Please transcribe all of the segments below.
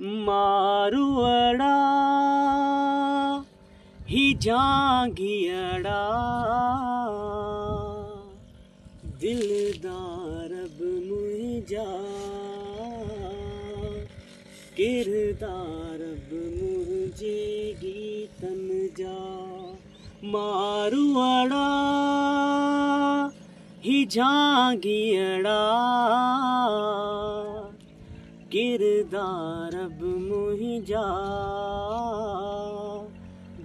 मारुअड़ा ही जांगियड़ा दिलदार अब मुझा किरदार अब मुझे गीतन जा मारुअड़ा ही जांगियड़ा किरदार अब मुझा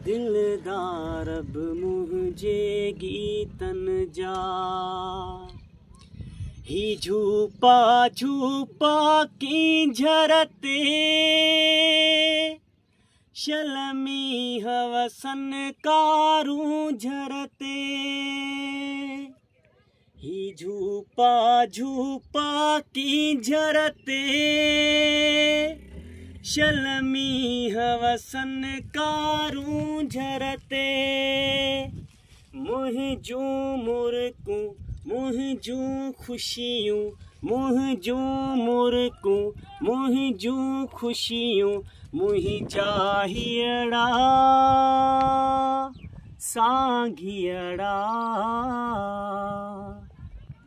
दिलदार अब मुझे गीतन जा ही झूपा झूपा की झरते शलमी हवसन कारूं झरते ही झूपा झूपा की झरते शलमी हवसन कारूं झरते मुह जू मुरकू मुह जू खुशियों मुह जू मुरकू मुह जू खुशियों मुही चाहियड़ा सांगियड़ा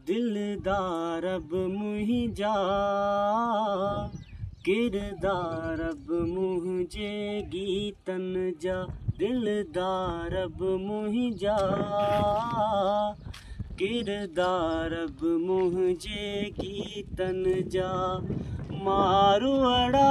दिलदार अब मुझा किरदार अब मुझे गीतन जा दिलदार अब मुझा किरदार अब मुझे गीतन जा मारुअड़ा